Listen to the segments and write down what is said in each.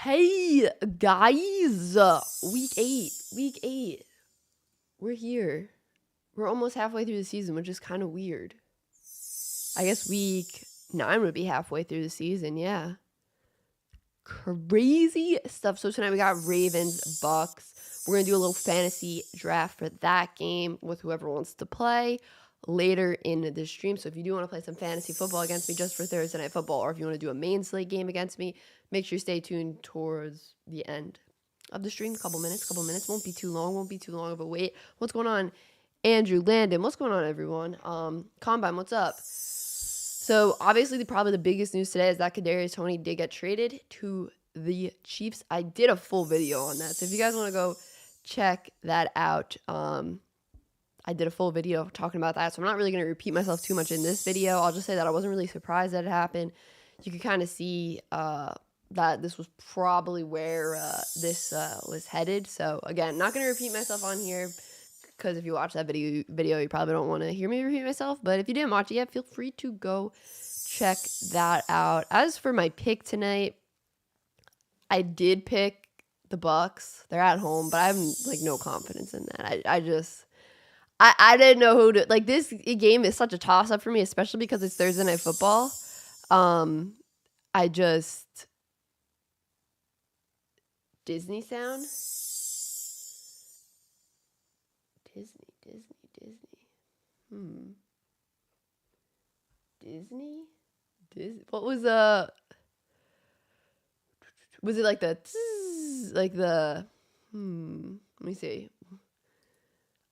Hey, guys. Week 8. We're here. We're almost halfway through the season, which is kind of weird. I guess week 9 would be halfway through the season, yeah. Crazy stuff. So tonight we got Ravens, Bucks. We're going to do a little fantasy draft for that game with whoever wants to play later in the stream. So if you do want to play some fantasy football against me just for Thursday Night Football, or if you want to do a main slate game against me, make sure you stay tuned towards the end of the stream. Couple minutes. Won't be too long of a wait. What's going on, Andrew, Landon? What's going on, everyone? Combine, what's up? So obviously probably the biggest news today is that Kadarius Toney did get traded to the Chiefs. I did a full video on that. So if you guys want to go check that out, I did a full video talking about that. So I'm not really going to repeat myself too much in this video. I'll just say that I wasn't really surprised that it happened. You could kind of see that this was probably where this was headed. So again, not going to repeat myself on here, because if you watch that video, you probably don't want to hear me repeat myself. But if you didn't watch it yet, feel free to go check that out. As for my pick tonight, I did pick the Bucks. They're at home, but I have no confidence in that. I didn't know who to like. This game is such a toss up for me, especially because it's Thursday Night Football. Disney sound. Disney. Disney. What was was it like the let me see.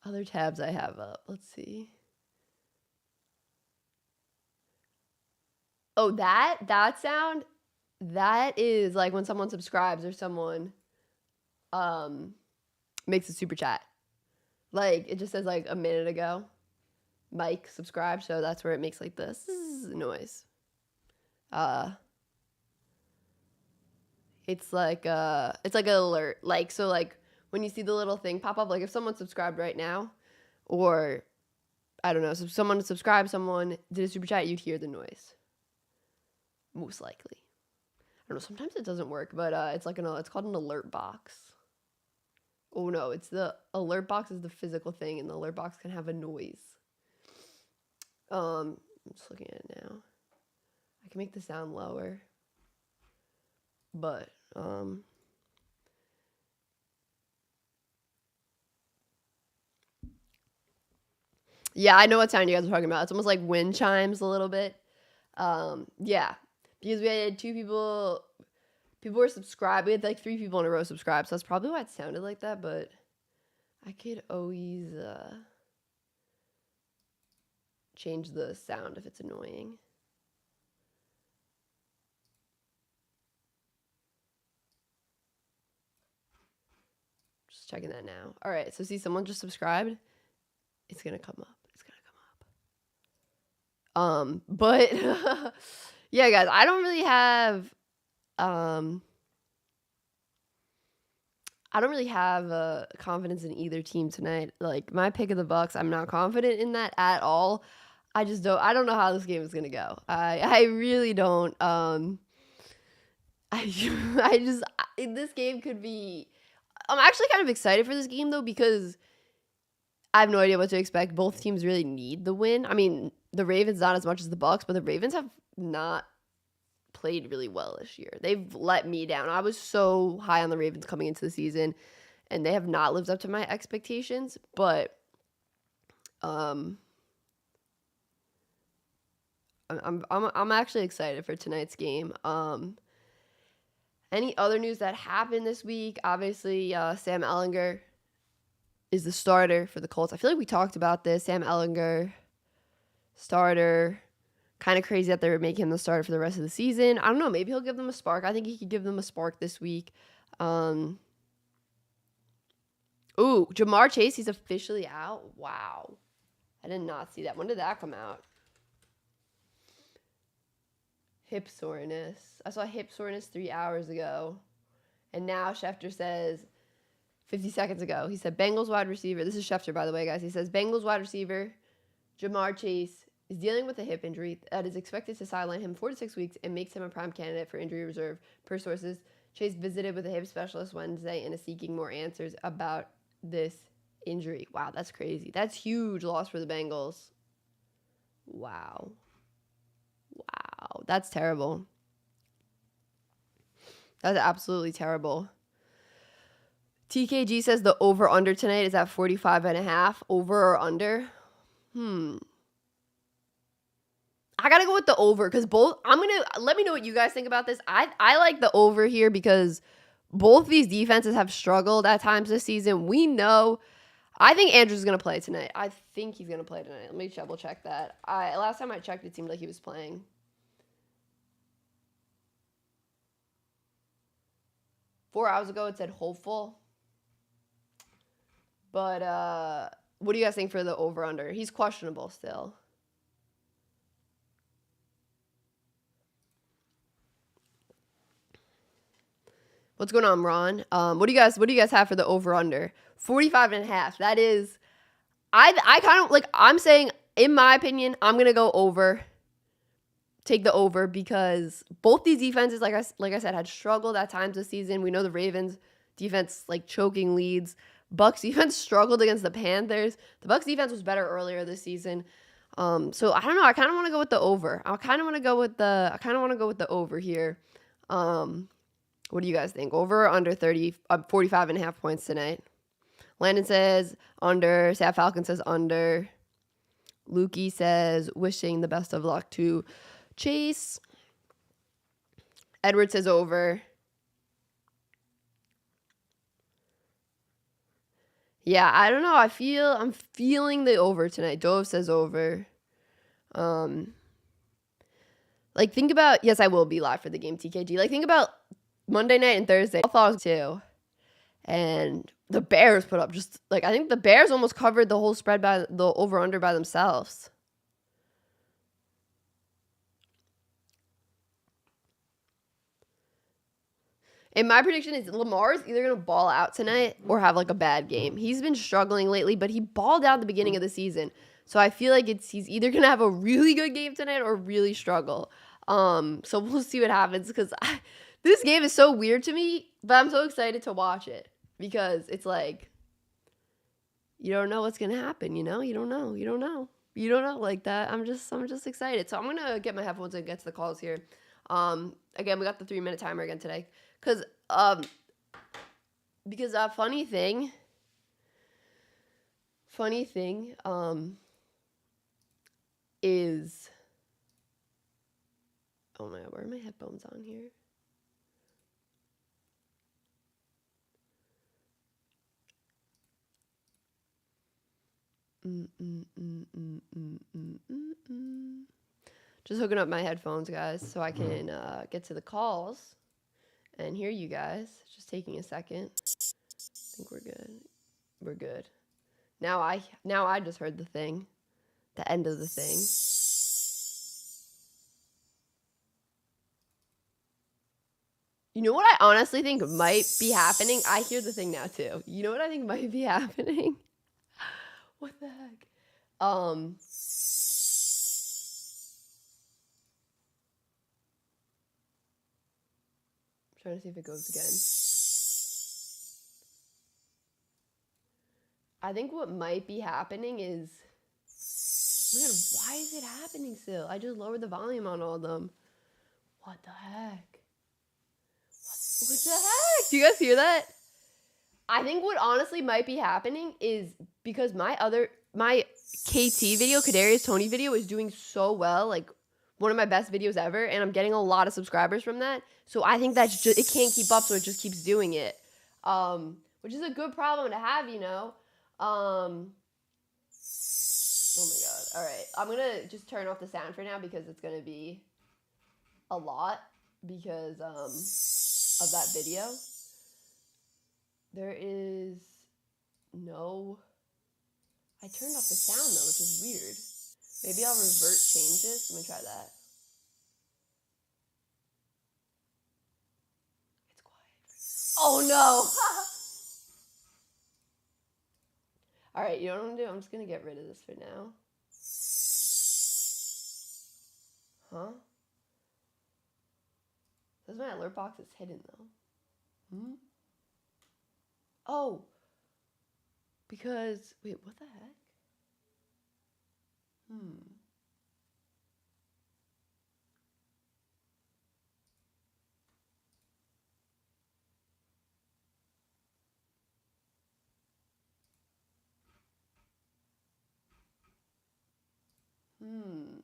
Other tabs I have up. Let's see. Oh, that sound, that is like when someone subscribes or someone makes a super chat. Like, it just says like a minute ago, Mike subscribed, so that's where it makes like this noise. It's like an alert. Like, so like when you see the little thing pop up, like if someone subscribed right now, or I don't know, so someone subscribed, someone did a super chat, you'd hear the noise. Most likely. I don't know, sometimes it doesn't work, but it's called an alert box. Oh no, it's the alert box is the physical thing, and the alert box can have a noise. I'm just looking at it now. I can make the sound lower, but yeah, I know what sound you guys are talking about. It's almost like wind chimes a little bit. Yeah, because we had 2 people were subscribed. We had like 3 people in a row subscribed, so that's probably why it sounded like that, but I could always change the sound if it's annoying. Just checking that now. All right, so see, someone just subscribed. It's going to come up. But yeah, guys, I don't really have confidence in either team tonight. Like, my pick of the Bucks, I'm not confident in that at all. I don't know how this game is gonna go. I really don't. This game could be. I'm actually kind of excited for this game though, because I have no idea what to expect. Both teams really need the win. I mean, the Ravens not as much as the Bucks, but the Ravens have not played really well this year. They've let me down. I was so high on the Ravens coming into the season, and they have not lived up to my expectations. But I'm actually excited for tonight's game. Any other news that happened this week? Obviously, Sam Ehlinger is the starter for the Colts. I feel like we talked about this. Sam Ehlinger, starter. Kind of crazy that they're making him the starter for the rest of the season. I don't know. Maybe he'll give them a spark. I think he could give them a spark this week. Jamar Chase, he's officially out. Wow. I did not see that. When did that come out? Hip soreness. I saw hip soreness 3 hours ago. And now Schefter says 50 seconds ago, he said Bengals wide receiver. This is Schefter, by the way, guys. He says Bengals wide receiver Jamar Chase is dealing with a hip injury that is expected to sideline him 4 to 6 weeks and makes him a prime candidate for injury reserve, per sources. Chase visited with a hip specialist Wednesday and is seeking more answers about this injury. Wow, that's crazy. That's huge loss for the Bengals. Wow. Wow, that's terrible. That's absolutely terrible. TKG says the over-under tonight is at 45.5. Over or under? I gotta go with the over because both. Let me know what you guys think about this. I like the over here because both these defenses have struggled at times this season. We know. I think Andrews is gonna play tonight. I think he's gonna play tonight. Let me double check that. Last time I checked, it seemed like he was playing. 4 hours ago, it said hopeful. But what do you guys think for the over/under? He's questionable still. What's going on, Ron? What do you guys have for the over/under? 45.5. That is, I kind of like. I'm saying, in my opinion, I'm gonna go over. Take the over because both these defenses, like I said, had struggled at times this season. We know the Ravens defense like choking leads. Bucks defense struggled against the Panthers. The Bucks defense was better earlier this season. So I don't know. I kind of want to go with the over. I kind of want to go with the over here. What do you guys think? Over or under 45.5 points tonight? Landon says under. Sat Falcon says under. Lukey says wishing the best of luck to Chase. Edward says over. Yeah, I don't know. I'm feeling the over tonight. Dove says over. Like think about, yes, I will be live for the game, TKG. Like think about Monday night and Thursday. I thought it was too. And the Bears put up just like, I think the Bears almost covered the whole spread by the over under by themselves. And my prediction is Lamar is either going to ball out tonight or have like a bad game. He's been struggling lately, but he balled out at the beginning of the season. So I feel like he's either going to have a really good game tonight or really struggle. So we'll see what happens because this game is so weird to me, but I'm so excited to watch it because it's like, you don't know what's going to happen, you know? You don't know like that. I'm just excited. So I'm going to get my headphones and get to the calls here. Again, we got the 3-minute timer again today. Because funny thing is, oh my God, where are my headphones on here? Just hooking up my headphones, guys, so I can get to the calls and hear you guys. Just taking a second. I think we're good. We're good. Now I just heard the thing. The end of the thing. You know what I honestly think might be happening? I hear the thing now too. You know what I think might be happening? What the heck? Trying to see if it goes again. I think what might be happening is, man, why is it happening still? I just lowered the volume on all of them. What the heck? What the heck? Do you guys hear that? I think what honestly might be happening is because my KT video, Kadarius Toney video, is doing so well, like one of my best videos ever, and I'm getting a lot of subscribers from that. So I think that's just, it can't keep up, so it just keeps doing it, which is a good problem to have, you know. Oh my God. All right, I'm gonna just turn off the sound for now because it's gonna be a lot because of that video. There is no, I turned off the sound though, which is weird. Maybe I'll revert changes. Let me try that. It's quiet. Oh no. All right, you know what I'm gonna do? I'm just gonna get rid of this for now. Huh? Says my alert box is hidden though. Hmm? Oh, because wait, what the heck? Hmm.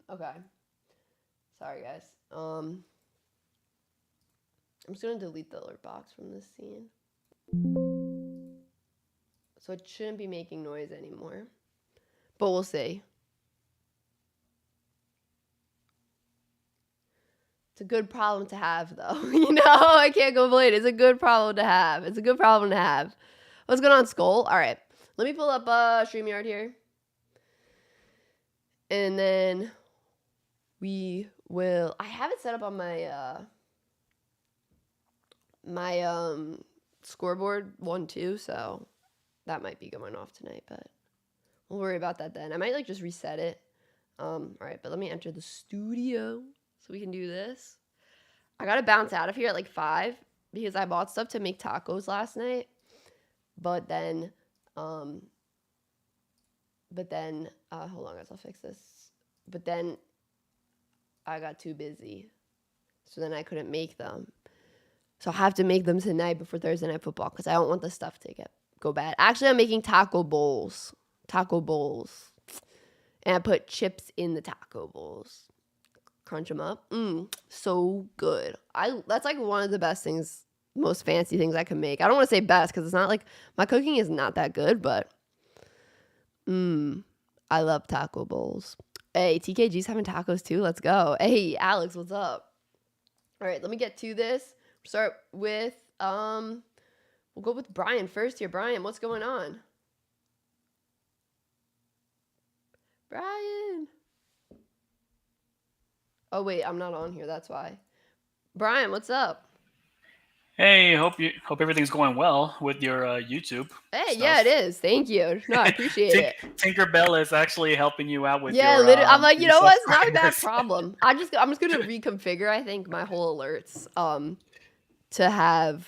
Okay. Sorry, guys. I'm just gonna delete the alert box from this scene, so it shouldn't be making noise anymore. But we'll see. It's a good problem to have, though. I can't complain. It's a good problem to have. It's a good problem to have. What's going on, Skull? All right. Let me pull up StreamYard here. And then we will... I have it set up on my scoreboard 1-2, so that might be going off tonight, but we'll worry about that then. I might just reset it. All right, but let me enter the studio so we can do this. I gotta bounce out of here at 5 because I bought stuff to make tacos last night. But then, hold on guys, I'll fix this. But then I got too busy. So then I couldn't make them. So I'll have to make them tonight before Thursday Night Football because I don't want the stuff to go bad. Actually, I'm making taco bowls. And I put chips in the taco bowls. Crunch them up. So good. That's one of the best things, most fancy things I can make. I don't want to say best because it's not my cooking is not that good, but I love taco bowls. Hey, TKG's having tacos too. Let's go. Hey, Alex, what's up? All right, let me get to this. Start with we'll go with Brian first here. Brian, what's going on? Brian. Oh wait, I'm not on here. That's why. Brian, what's up? Hey, hope everything's going well with your YouTube. Hey, stuff. yeah, it is. Thank you. No, I appreciate it. Tinkerbell is actually helping you out with yeah, your. literally. I'm like, you know what? It's not a bad subscribers. problem. I'm just gonna reconfigure. I think my whole alerts to have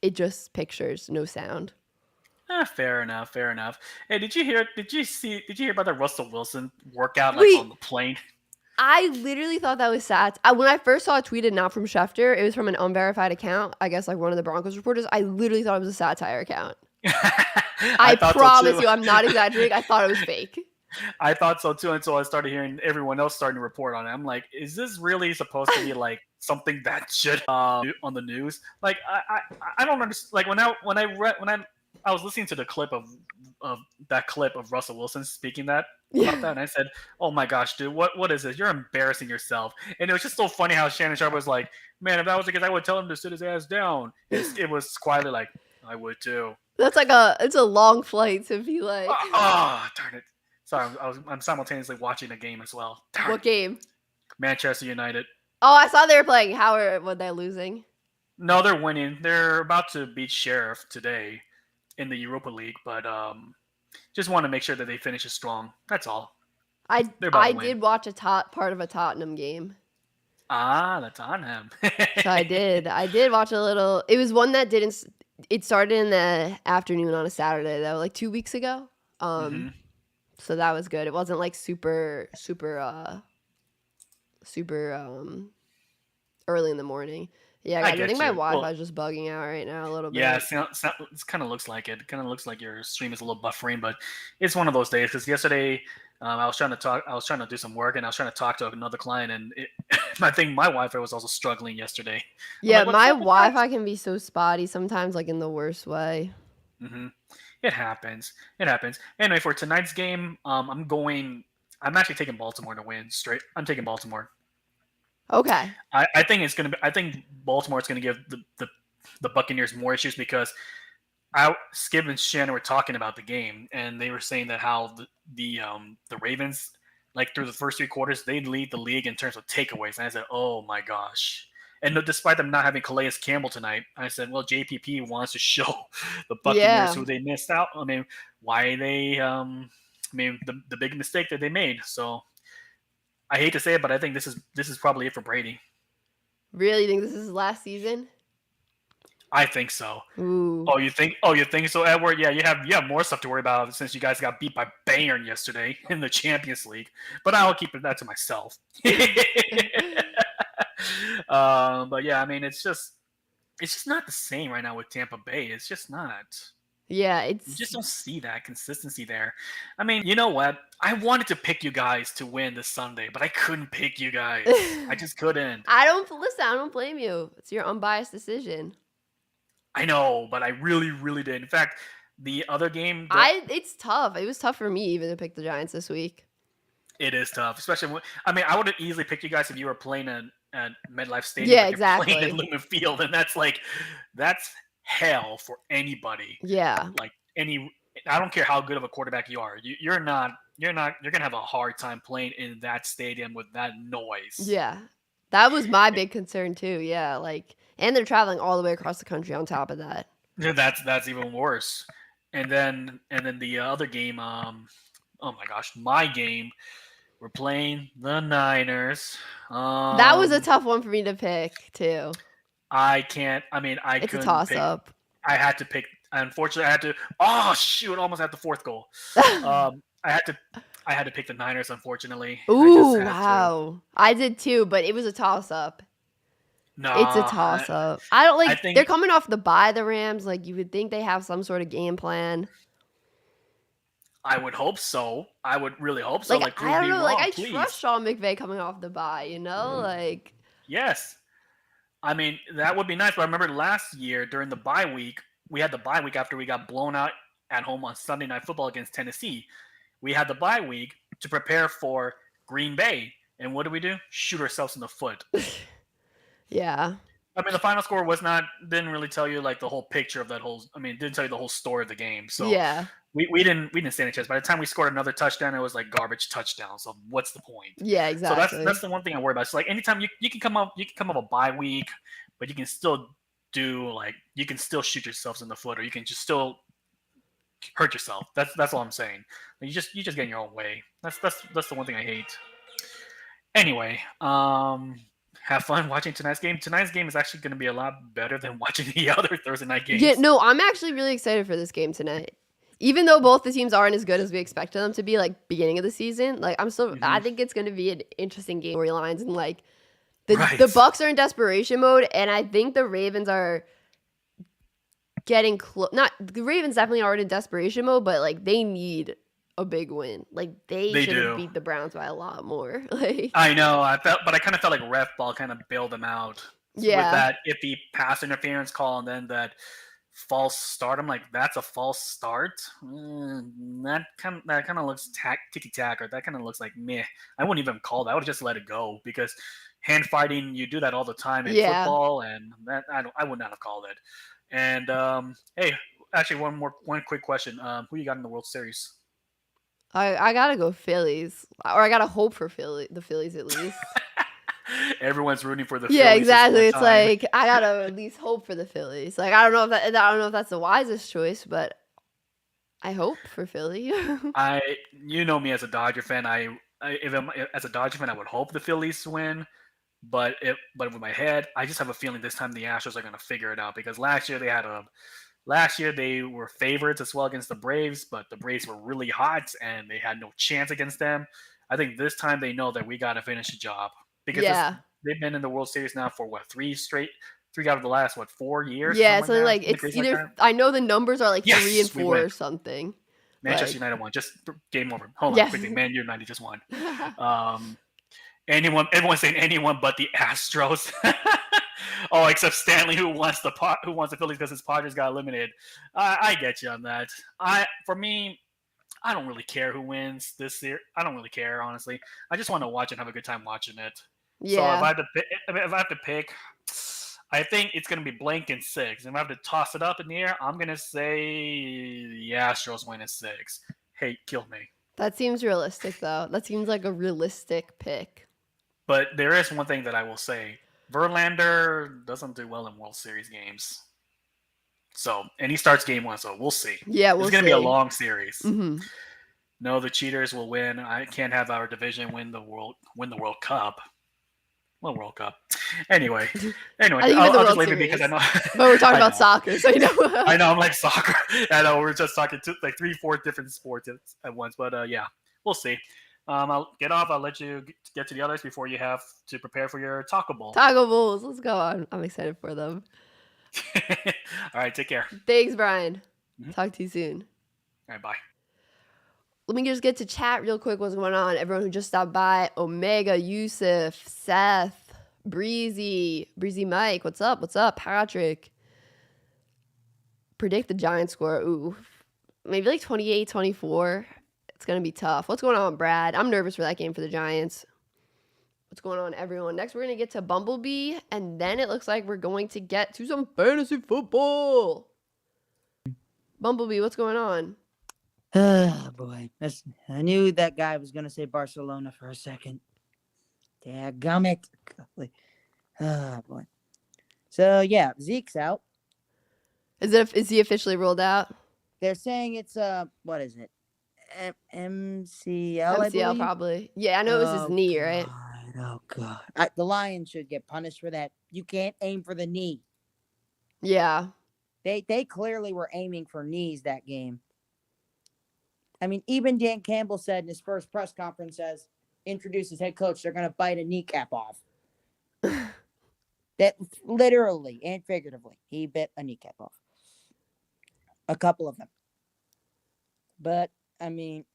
it just pictures, no sound. Fair enough. Fair enough. Hey, did you hear? Did you hear about the Russell Wilson workout on Wait, the plane? I literally thought that was sad. When I first saw it tweeted, not from Schefter, it was from an unverified account. I guess one of the Broncos reporters. I literally thought it was a satire account. I thought promise so too. you, I'm not exaggerating. I thought it was fake. I thought so too until I started hearing everyone else starting to report on it. I'm like, is this really supposed to be something that should on the news? I don't understand. I was listening to the clip of that clip of Russell Wilson speaking about that, and I said, "Oh my gosh, dude, what is this? You're embarrassing yourself." And it was just so funny how Shannon Sharp was like, "Man, if that was the case, I would tell him to sit his ass down." It was quietly like, "I would too." That's it's a long flight to be like. Darn it. Sorry, I'm simultaneously watching a game as well. Darn What game? Manchester United. Oh, I saw they were playing. Were they losing? No, they're winning. They're about to beat Sheriff today in the Europa League, but just want to make sure that they finish it strong. That's all. I did watch part of a Tottenham game. The Tottenham. So I did watch a little. It was one that didn't. It started in the afternoon on a Saturday though, 2 weeks ago. So that was good. It wasn't super early in the morning. Yeah, guys, I think my Wi-Fi is just bugging out right now a little bit. Yeah, it kind of looks like it. It kind of looks like your stream is a little buffering, but it's one of those days. Because yesterday, I was trying to do some work, and I was trying to talk to another client, and I think my Wi-Fi was also struggling yesterday. Yeah, my Wi-Fi can be so spotty sometimes, in the worst way. Mm-hmm. It happens. Anyway, for tonight's game, I'm actually taking Baltimore to win straight. I'm taking Baltimore. Okay. I think it's gonna be. I think Baltimore is gonna give the Buccaneers more issues because Skip and Shannon were talking about the game and they were saying that how the Ravens through the first 3 quarters they lead the league in terms of takeaways, and I said, oh my gosh. And despite them not having Calais Campbell tonight, I said, well, JPP wants to show the Buccaneers who they missed out. I mean, why they the big mistake that they made. So I hate to say it, but I think this is probably it for Brady. Really? You think this is his last season? I think so. Ooh. Oh, you think? Oh, you think so, Edward? Yeah, you have more stuff to worry about since you guys got beat by Bayern yesterday in the Champions League. But I'll keep that to myself. But yeah, I mean, it's just not the same right now with Tampa Bay. It's just not. Yeah, You just it's don't see that consistency there. I mean, you know what? I wanted to pick you guys to win this Sunday, but I couldn't pick you guys. I just couldn't. I don't listen, I don't blame you. It's your unbiased decision. I know, but I really, really did. In fact, the other game, It's tough. It was tough for me even to pick the Giants this week. it is tough, especially I mean, I would have easily picked you guys if you were playing at MetLife Stadium, Yeah, but you're playing at exactly. Lumen Field, and that's hell for anybody. Yeah. Like any, I don't care how good of a quarterback you are, you're gonna have a hard time playing in that stadium with that noise. Yeah. That was my big concern too, yeah, like and they're traveling all the way across the country on top of that. Yeah, that's even worse. And then the other game, oh my gosh, my game. We're playing the Niners. That was a Um, tough one for me to pick too. I can't. I mean, I It's a couldn't pick. toss-up. I had to pick. Unfortunately, I had to. Oh shoot! Almost had the fourth goal. I had to. I had to pick the Niners. Unfortunately, I just Ooh, had to. wow. I did too, but it was a toss-up. It's a Nah, toss-up. I don't I like they're think coming off the bye, the Rams, like, you would think they have some sort of game plan. I would hope so. I would really hope so. Like, Like, I prove don't me know, like, wrong, I trust please. Sean McVay coming off the bye, like Yes. I mean, that would be nice. But I remember last year during the bye week, we had the bye week after we got blown out at home on Sunday Night Football against Tennessee. We had the bye week to prepare for Green Bay. And what did we do? Shoot ourselves in the foot. yeah. I mean, the final score didn't really tell you like the whole picture of that whole. I mean, it didn't tell you the whole story of the game. So Yeah. we didn't stand a chance. By the time we scored another touchdown, it was like garbage touchdown. So what's the point? Yeah, So that's exactly. the one thing I worry about. It's like anytime you can come up a bye week, but you can still you can still shoot yourselves in the foot, or you can just still hurt yourself. That's all I'm saying. You just get in your own way. That's the one thing I hate. Anyway, have fun watching tonight's game. Tonight's game is actually going to be a lot better than watching the other Thursday night Yeah, games. no, I'm actually really excited for this game tonight. Even though both the teams aren't as good as we expected them to be, like, beginning of the season, like, I Hmm. think it's gonna be an interesting game storylines and, like, the Right. Bucks are in desperation mode, and I think the Ravens are getting close. Not the Ravens definitely aren't in desperation mode, but like they need a big win. Like they They should have do. beat the Browns by a lot more. Like I know. I kind of felt like ref ball kind of bailed them out with yeah, that iffy pass interference call, and then that false start. I'm like, that's a false start. That kind of looks ticky tack, or that kind of looks like meh. I wouldn't even call that. I would just let it go because hand fighting, you do that all the time in yeah. football, and that I would not have called it. And hey, actually, one quick question. Who you got in the World Series? I gotta go Phillies, or I gotta hope for the Phillies at least. Everyone's rooting for the Yeah, Phillies this exactly. one It's time. like I gotta at least hope for the Phillies. Like I don't know if that's the wisest choice, but I hope for Philly. You know me as a Dodger fan. If I'm as a Dodger fan, I would hope the Phillies win. But with my head, I just have a feeling this time the Astros are going to figure it out because last year they were favorites as well against the Braves, but the Braves were really hot and they had no chance against them. I think this time they know that we got to finish the job because Yeah. they've been in the World Series now for what three out of the last 4 years or Yeah, something like something that, like something it's crazy like either that. I know the numbers are like 3 and Yes, we 4 win. or something. Manchester Like United won. Just game over. Hold on, yes. quickly. Man United just won. Um, everyone's saying anyone but the Astros. Oh, except Stanley, who wants the Phillies because his Padres got eliminated. I get you on that. For me, I don't really care who wins this year. I don't really care, honestly. I just want to watch and have a good time watching it. So Yeah. if I have to pick, I think it's going to be blank in six. If I have to toss it up in the air, I'm going to say the Astros win in six. Hey, kill me. That seems realistic though. That seems like a realistic pick. But there is one thing that I will say: Verlander doesn't do well in World Series games. So, and he starts game one, so we'll see. Yeah, It's we'll going to be a see. long series. Mhm. No, the cheaters will win. I can't have our division win the World Cup. Well, World Cup. Anyway, I think you meant the I'll just World leave it because I Series, know. but we're talking I about know. soccer, so you know. I know. I'm like soccer. I know. We're just talking to like three, four different sports at once. But yeah, we'll see. I'll get off. I'll let you get to the others before you have to prepare for your taco bowl. Taco Bulls, let's go. I'm excited for them. All right. Take care. Thanks, Brian. Mhm. Talk to you soon. All right. Bye. Let me just get to chat real quick. What's going on? Everyone who just stopped by: Omega, Yusuf, Seth, Breezy Mike. What's up? What's up, Patrick? Predict the Giants score. Ooh, maybe like 28-24. It's gonna be tough. What's going on, Brad? I'm nervous for that game for the Giants. What's going on, everyone? Next, we're gonna get to Bumblebee, and then it looks like we're going to get to some fantasy football. Bumblebee, what's going on? Oh boy, I knew that guy was gonna say Barcelona for a second. Dadgummit. Oh boy. So yeah, Zeke's out. Is he officially rolled out? They're saying it's what is it? MCL, I MCL believe. probably. Yeah, I know it was his Oh knee, right? god. Oh god. The Lions should get punished for that. You can't aim for the knee. Yeah. They clearly were aiming for knees that game. I mean, even Dan Campbell said in his first press conference as introduces head coach, they're going to bite a kneecap off. That literally and figuratively, he bit a kneecap off. A couple of them. But, I mean,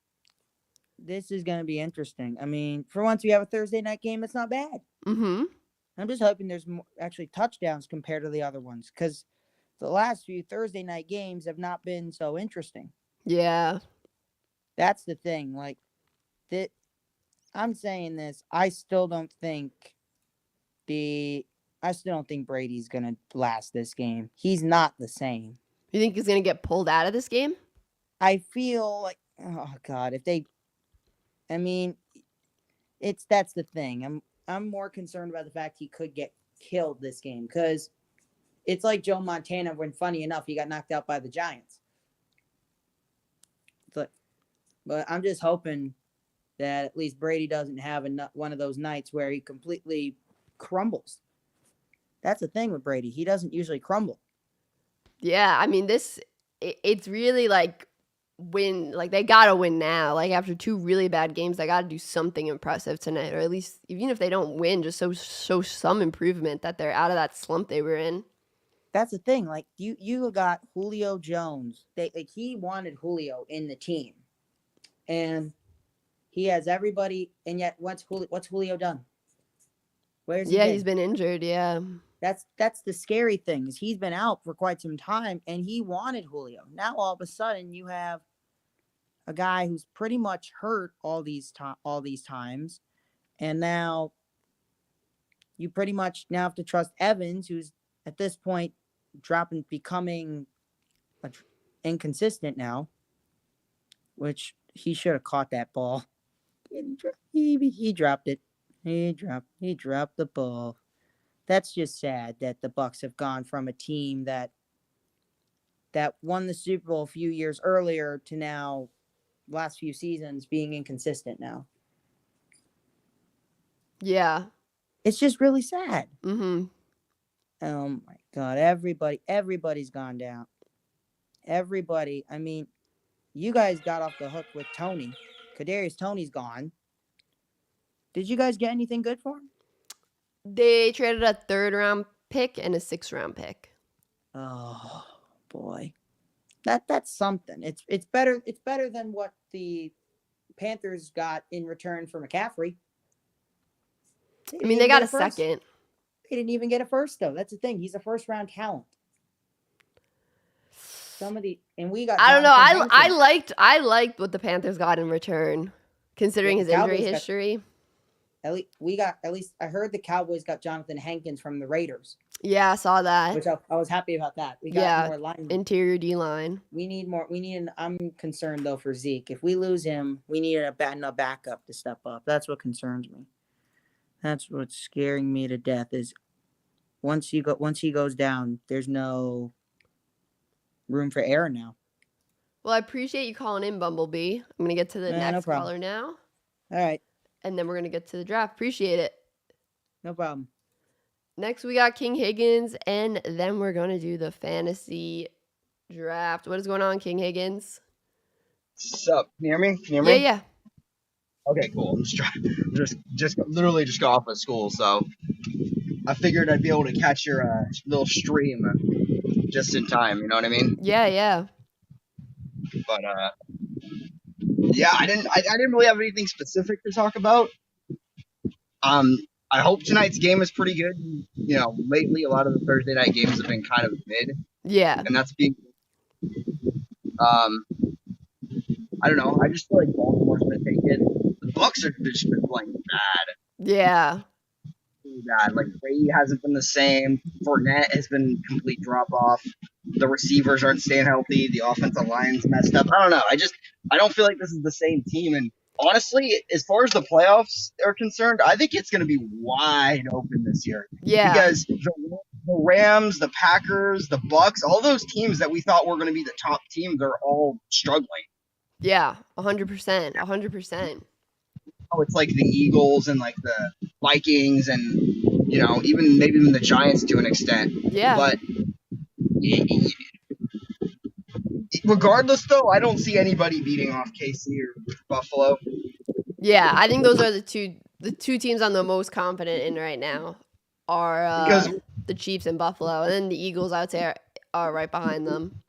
this is going to be interesting. I mean, for once we have a Thursday night game, it's not bad. Mm-hmm. I'm just hoping there's more, actually touchdowns compared to the other ones because the last few Thursday night games have not been so interesting. Yeah. That's the thing. Like, I'm saying this. I still don't think Brady's gonna last this game. He's not the same. You think he's gonna get pulled out of this game? I feel like, oh god, that's the thing. I'm more concerned about the fact he could get killed this game because it's like Joe Montana when, funny enough, he got knocked out by the Giants. But I'm just hoping that at least Brady doesn't have one of those nights where he completely crumbles. That's the thing with Brady. He doesn't usually crumble. Yeah, I mean it's really like they gotta win now. Like after two really bad games, they gotta do something impressive tonight, or at least even if they don't win, just show some improvement that they're out of that slump they were in. That's the thing. Like you got Julio Jones. He wanted Julio in the team, and he has everybody. And yet, what's Julio done? Where's he been? He's been injured. Yeah. That's the scary thing is he's been out for quite some time, and he wanted Julio. Now all of a sudden you have a guy who's pretty much hurt all these times, and now you pretty much now have to trust Evans, who's at this point becoming inconsistent now, which he should have caught that ball. He dropped it. He dropped the ball. That's just sad that the Bucs have gone from a team that won the Super Bowl a few years earlier to now last few seasons being inconsistent now. Yeah. It's just really sad. Mm-hmm. Oh my God. Everybody's gone down. Everybody. I mean, you guys got off the hook with Tony. Kadarius Toney's gone. Did you guys get anything good for him? They traded a 3rd-round pick and a 6th-round pick. Oh boy. That's something. It's better than what the Panthers got in return for McCaffrey. I mean, they got a second. They didn't even get a first though. That's the thing. He's a 1st-round talent. We got. I don't know. I liked what the Panthers got in return, considering his injury history. At least I heard the Cowboys got Jonathan Hankins from the Raiders. Yeah, I saw that. Which I was happy about that. We got more linemen. Interior D line. We need more. I'm concerned though for Zeke. If we lose him, we need a backup to step up. That's what concerns me. That's what's scaring me to death. Is once he goes down, there's no room for error now. Well, I appreciate you calling in, Bumblebee. I'm gonna get to the next caller now. All right. And then we're gonna get to the draft. Appreciate it. No problem. Next, we got King Higgins, and then we're going to do the fantasy draft. What is going on, King Higgins? What's up? Can you hear me? Can you hear Yeah, me? yeah. Okay, cool. I'm just trying, just literally just got off of school, so I figured I'd be able to catch your little stream just in time. You know what I mean? Yeah, yeah. But yeah, I didn't really have anything specific to talk about. Um, I hope tonight's game is pretty good. You know, lately a lot of the Thursday night games have been kind of mid, Yeah. and that's being I don't know. I just feel like Baltimore's gonna take it. The Bucks are just been playing bad. Yeah. Bad. Like Brady hasn't been the same. Fournette has been complete drop off. The receivers aren't staying healthy. The offensive line's messed up. I don't know. I don't feel like this is the same team. And honestly, as far as the playoffs are concerned, I think it's going to be wide open this year Yeah. because the Rams, the Packers, the Bucks, all those teams that we thought were going to be the top teams are all struggling. Yeah. 100%. 100%. Oh, it's like the Eagles and like the Vikings and even maybe even the Giants to an extent. Yeah. But regardless, though, I don't see anybody beating off KC or Buffalo. Yeah, I think those are the two teams I'm the most confident in right now are Because the Chiefs and Buffalo, and then the Eagles I would say are right behind them.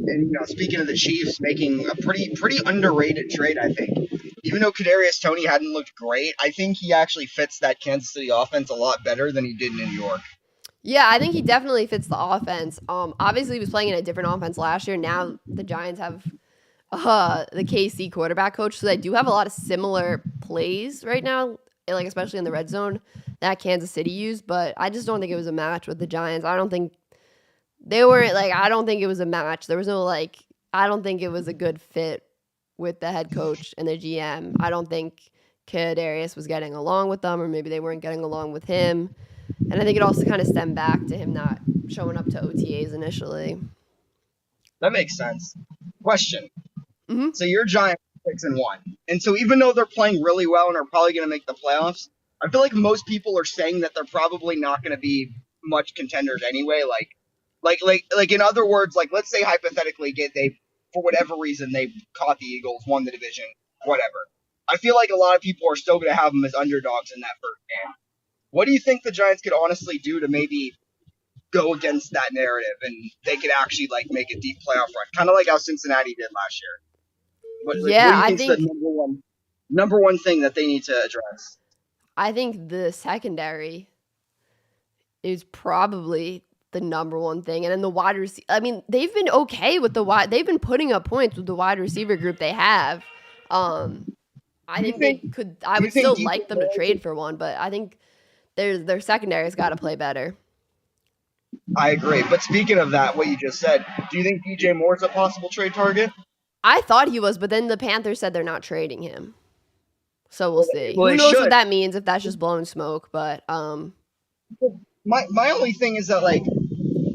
and speaking of the Chiefs, making a pretty underrated trade, I think. Even though Kadarius Toney hadn't looked great, I think he actually fits that Kansas City offense a lot better than he did in New York. Yeah, I think he definitely fits the offense. Obviously he was playing in a different offense last year. Now the Giants have the KC quarterback coach, so they do have a lot of similar plays right now, like especially in the red zone that Kansas City used. But I just don't think it was a match with the Giants. I don't think they weren't like. I don't think it was a match. There was no like. I don't think it was a good fit with the head coach and the GM. I don't think Kadarius was getting along with them, or maybe they weren't getting along with him. And I think it also kind of stemmed back to him not showing up to OTAs initially. That makes sense. Question. Mm-hmm. So your Giants are 6-1, and so even though they're playing really well and are probably going to make the playoffs, I feel like most people are saying that they're probably not going to be much contenders anyway. Like in other words, like let's say hypothetically, they for whatever reason they caught the Eagles, won the division, whatever. I feel like a lot of people are still going to have them as underdogs in that first game. What do you think the Giants could honestly do to maybe go against that narrative and they could actually like make a deep playoff run, kind of like how Cincinnati did last year? What do you think is the number one thing that they need to address? I think the secondary is probably the number one thing, and then the wide receiver. I mean, they've been okay with the wide. They've been putting up points with the wide receiver group they have. I think they could. I would still like them to trade for one, but I think their secondary's got to play better. I agree. But speaking of that, what you just said, do you think DJ Moore's a possible trade target? I thought he was, but then the Panthers said they're not trading him. So we'll see. Well, who knows what that means, if that's just blowing smoke, but my only thing is that like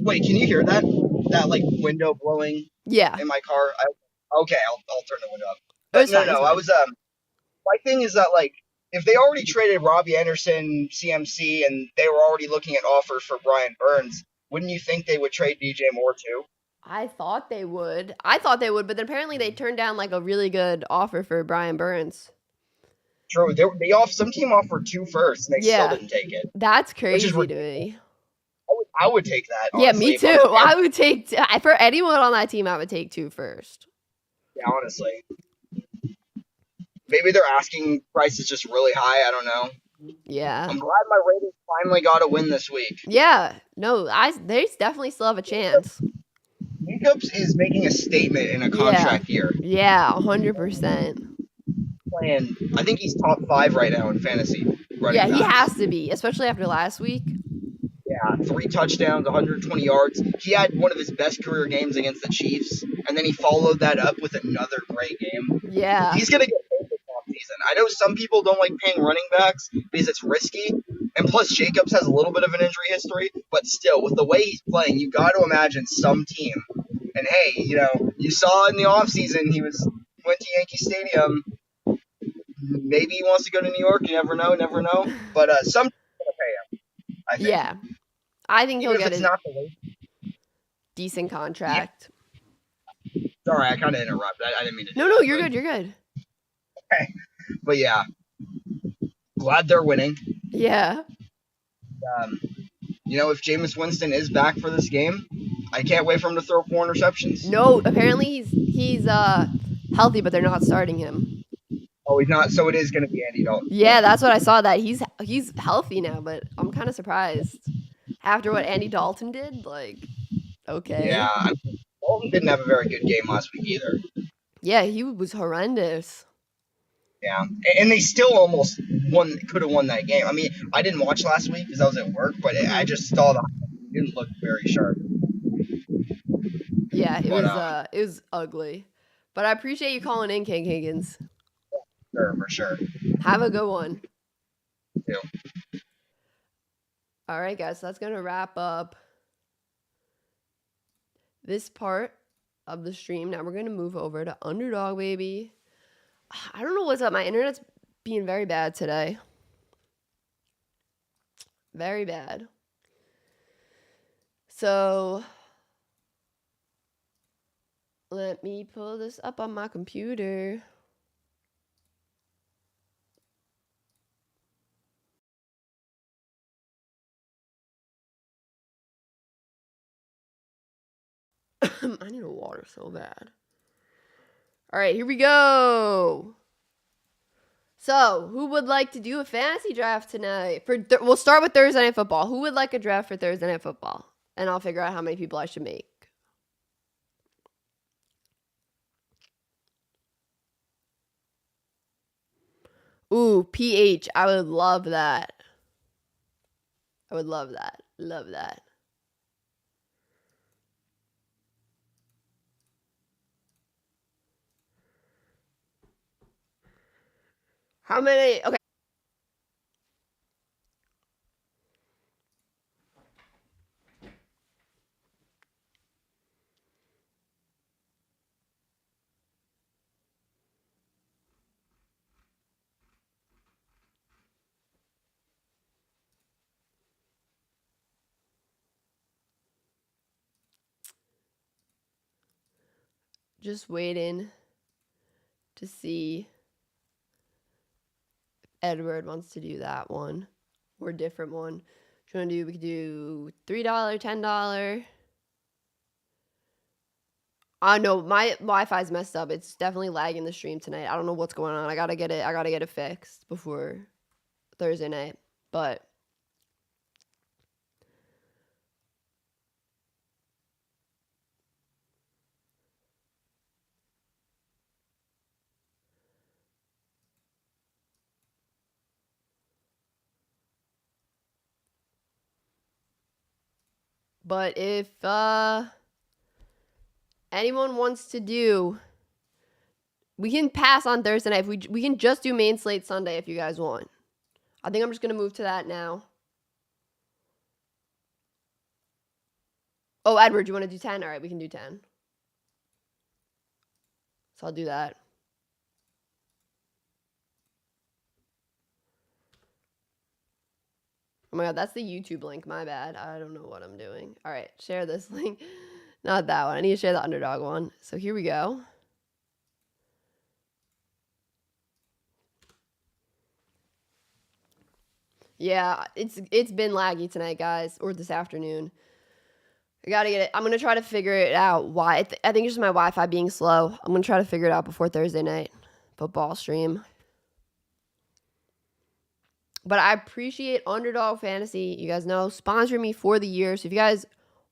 wait, can you hear that like window blowing yeah. in my car? Okay, I'll turn the window up. But no, I was my thing is that like if they already traded Robbie Anderson, CMC, and they were already looking at offers for Brian Burns, wouldn't you think they would trade DJ Moore too? I thought they would, but then apparently they turned down like a really good offer for Brian Burns. True. Some team offered 2 firsts, and they still didn't take it. That's crazy to me. I would take that. Honestly, yeah, me too. I would take for anyone on that team. I would take 2 first. Yeah, honestly. Maybe their asking price is just really high. I don't know. Yeah. I'm glad my Raiders finally got a win this week. Yeah. No, they definitely still have a chance. Jacobs is making a statement in a contract year. Yeah, 100%. Playing, I think he's top 5 right now in fantasy. Yeah, he has to be, especially after last week. Yeah, 3 touchdowns, 120 yards. He had one of his best career games against the Chiefs, and then he followed that up with another great game. Yeah. He's going to get paid this offseason. I know some people don't like paying running backs because it's risky, and plus Jacobs has a little bit of an injury history, but still, with the way he's playing, you got to imagine some team. And hey, you saw in the offseason he went to Yankee Stadium. Maybe he wants to go to New York. You never know. But some I think. Yeah. I think he'll Even if get it's a not the Lakers. decent contract. Sorry, I kind of interrupted. I didn't mean to do No, that. you're good. You're good. But yeah, glad they're winning. Yeah. Um, if Jameis Winston is back for this game, I can't wait for him to throw 4 interceptions. No, apparently he's healthy, but they're not starting him. Oh, he's not. So it is going to be Andy Dalton. Yeah, that's what I saw. That he's healthy now, but I'm kind of surprised after what Andy Dalton did. Like, okay. Yeah, Dalton didn't have a very good game last week either. Yeah, he was horrendous. Yeah, and they still almost could have won that game. I mean, I didn't watch last week because I was at work, but I just saw that it didn't look very sharp. Yeah, it was ugly. But I appreciate you calling in, King Higgins. For sure. Have a good one. Yeah. All right, guys, so that's going to wrap up this part of the stream. Now we're going to move over to Underdog, baby. I don't know what's up. My internet's being very bad today. Very bad. So let me pull this up on my computer. I need a water so bad. All right, here we go. So, who would like to do a fantasy draft tonight? We'll start with Thursday Night Football. Who would like a draft for Thursday Night Football? And I'll figure out how many people I should make. Ooh, PH. I would love that. I would love that. Love that. How many? Okay. Just waiting to see if Edward wants to do that one or a different one. What you want to do? We could do $3, $10. No, my Wi-Fi's messed up. It's definitely lagging the stream tonight. I don't know what's going on. I gotta get it fixed before Thursday night. But if anyone wants to do, we can pass on Thursday night. If we can just do main slate Sunday if you guys want. I think I'm just gonna move to that now. Oh, Edward, you want to do 10? All right, we can do 10. So I'll do that. Oh my god, that's the YouTube link. My bad. I don't know what I'm doing. All right, share this link. Not that one. I need to share the Underdog one. So here we go. Yeah, it's been laggy tonight, guys, or this afternoon. I gotta get it. I'm gonna try to figure it out. Why? I think it's just my Wi-Fi being slow. I'm gonna try to figure it out before Thursday night football stream. But I appreciate Underdog Fantasy. You guys know, sponsor me for the year. So if you guys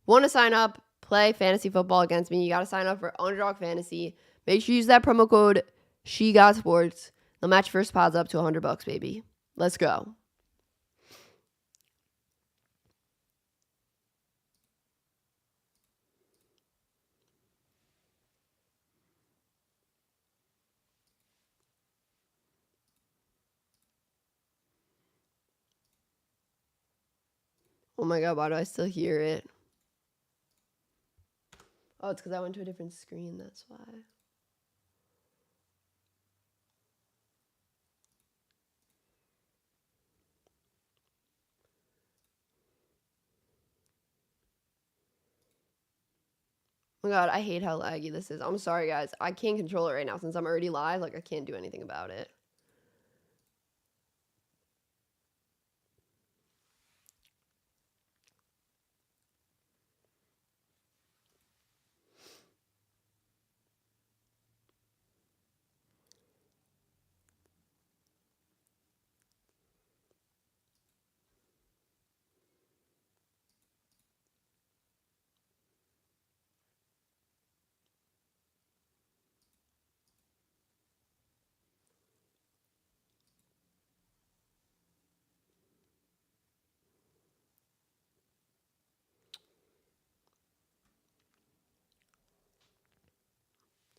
want to sign up, play fantasy football against me, you got to sign up for Underdog Fantasy. Make sure you use that promo code SheGotSports. They'll match first pods up to $100, baby. Let's go. Oh my god, why do I still hear it? Oh, it's because I went to a different screen, that's why. Oh my god, I hate how laggy this is. I'm sorry, guys. I can't control it right now since I'm already live. Like, I can't do anything about it.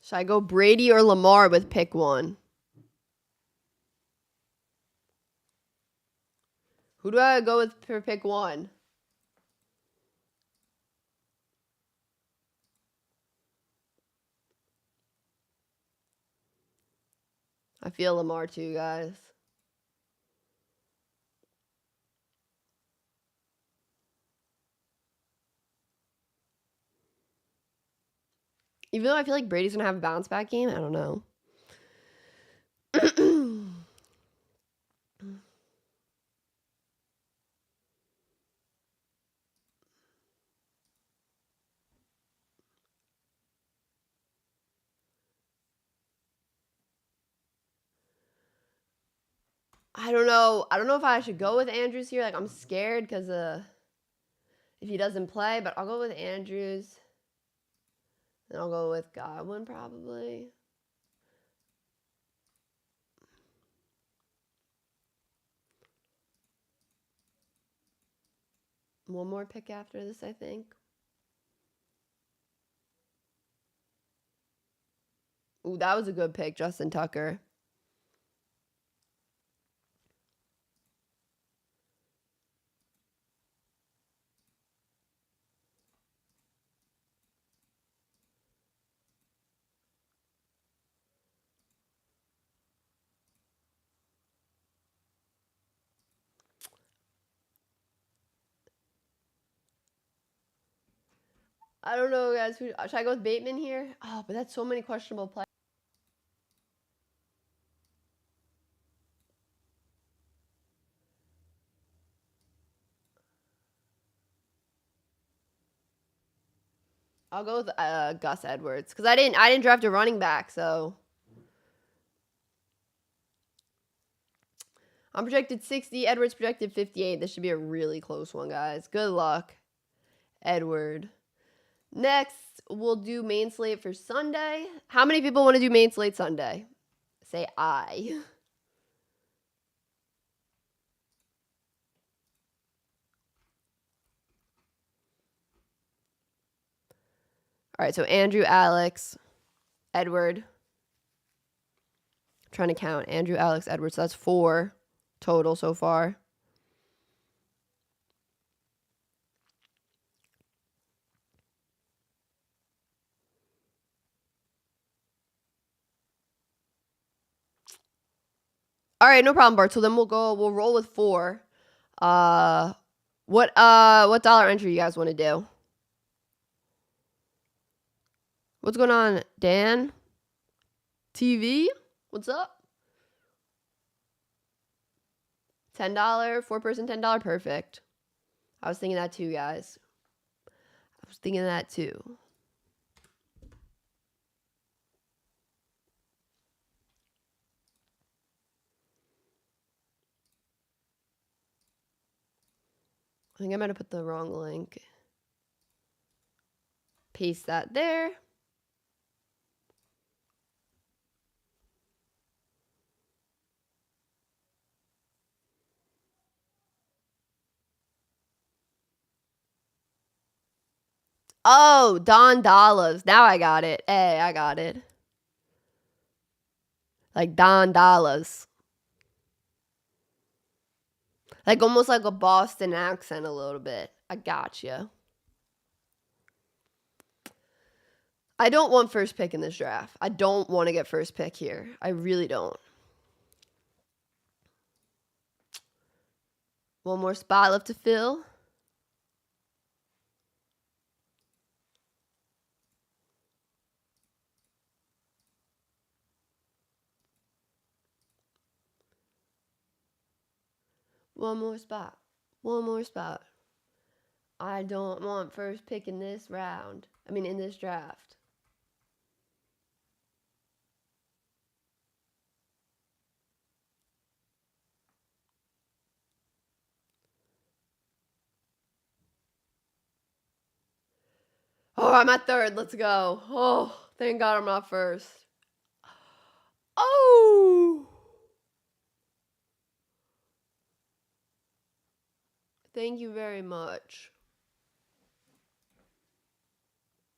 Should I go Brady or Lamar with pick 1? Who do I go with for pick 1? I feel Lamar too, guys. Even though I feel like Brady's going to have a bounce back game, I don't know. I don't know. I don't know if I should go with Andrews here. Like, I'm scared because if he doesn't play, but I'll go with Andrews. Then I'll go with Godwin probably. One more pick after this, I think. Ooh, that was a good pick, Justin Tucker. I don't know, guys. Should I go with Bateman here? Oh, but that's so many questionable players. I'll go with Gus Edwards because I didn't draft a running back, so I'm projected 60. Edwards projected 58. This should be a really close one, guys. Good luck, Edward. Next, we'll do main slate for Sunday. How many people want to do main slate Sunday? Say I. All right, so Andrew, Alex, Edward. I'm trying to count. Andrew, Alex, Edward. So that's 4 total so far. All right, no problem, Bart. So then we'll roll with 4. What dollar entry you guys want to do? What's going on, Dan? TV? What's up? $10, 4-person $10, perfect. I was thinking that too, guys. I was thinking that too. I think I might have put the wrong link. Paste that there. Oh, Don Dollars. Now I got it. Hey, I got it. Like Don Dollars. Like almost like a Boston accent a little bit. I gotcha. I don't want first pick in this draft. I don't want to get first pick here. I really don't. One more spot left to fill. One more spot. One more spot. I don't want first pick in this round. I mean, in this draft. Oh, I'm at third. Let's go. Oh, thank God I'm not first. Oh! Thank you very much.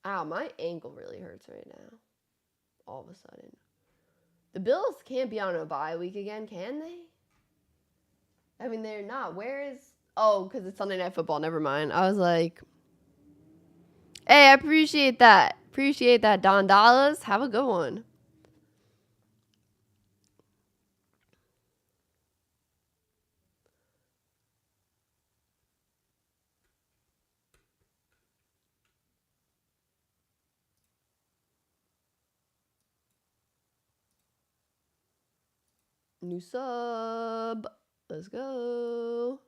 Ow, my ankle really hurts right now. All of a sudden. The Bills can't be on a bye week again, can they? I mean, they're not. Where is... Oh, because it's Sunday Night Football. Never mind. I was like... Hey, I appreciate that. Appreciate that, Don Dallas. Have a good one. New sub. Let's go.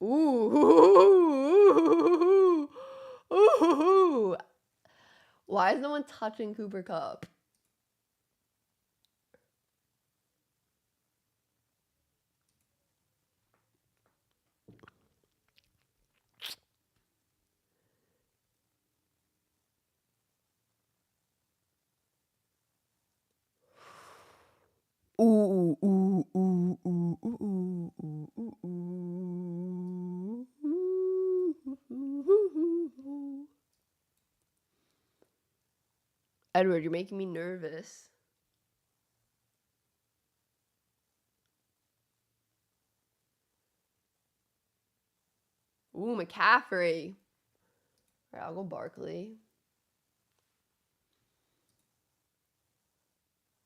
Ooh. Ooh. Why is no one touching Cooper Kupp? Ooh, ooh, ooh, ooh, ooh, ooh, ooh, ooh. Edward, you're making me nervous. Ooh, McCaffrey. All right, I'll go Barkley.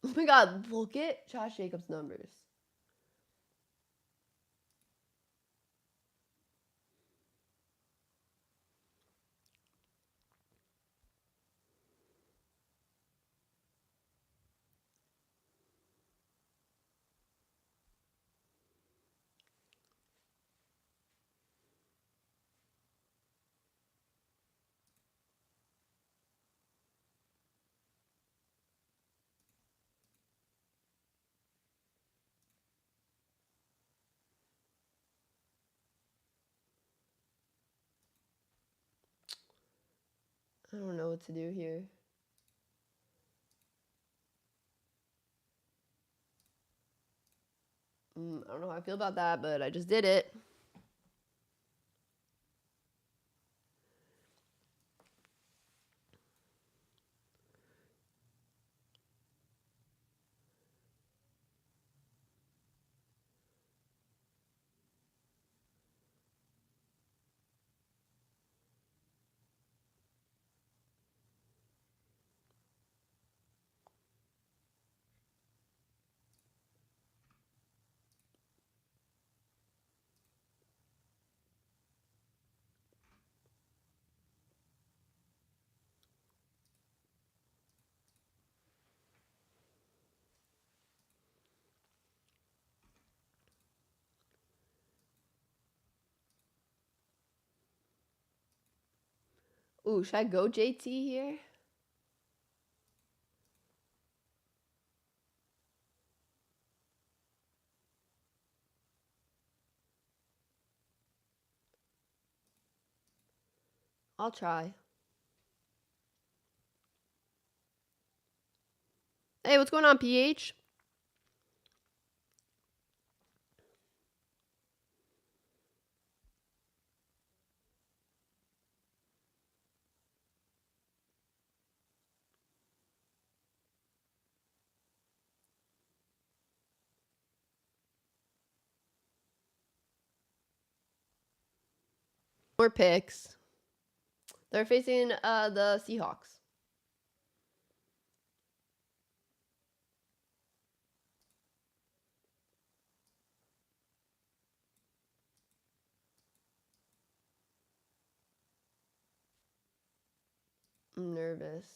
Oh my God, look at Josh Jacobs' numbers. I don't know what to do here. I don't know how I feel about that, but I just did it. Ooh, should I go JT here? I'll try. Hey, what's going on, PH? More picks. They're facing the Seahawks. I'm nervous.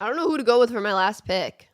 I don't know who to go with for my last pick.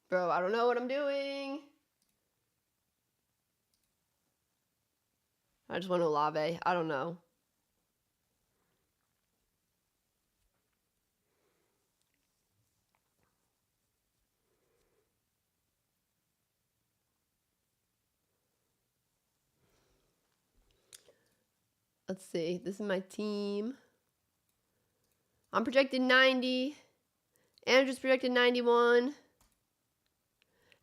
Bro, I don't know what I'm doing. I just want Olave. I don't know. Let's see. This is my team. I'm projected 90. Andrew's projected 91.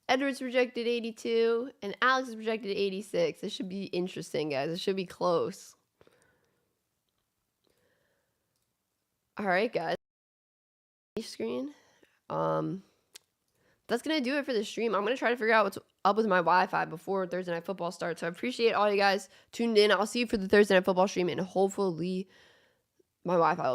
Edward's projected 82. And Alex is projected 86. This should be interesting, guys. It should be close. All right, guys. Screen. That's going to do it for the stream. I'm going to try to figure out what's up with my Wi-Fi before Thursday Night Football starts. So I appreciate all you guys tuned in. I'll see you for the Thursday Night Football stream, and hopefully my Wi-Fi will be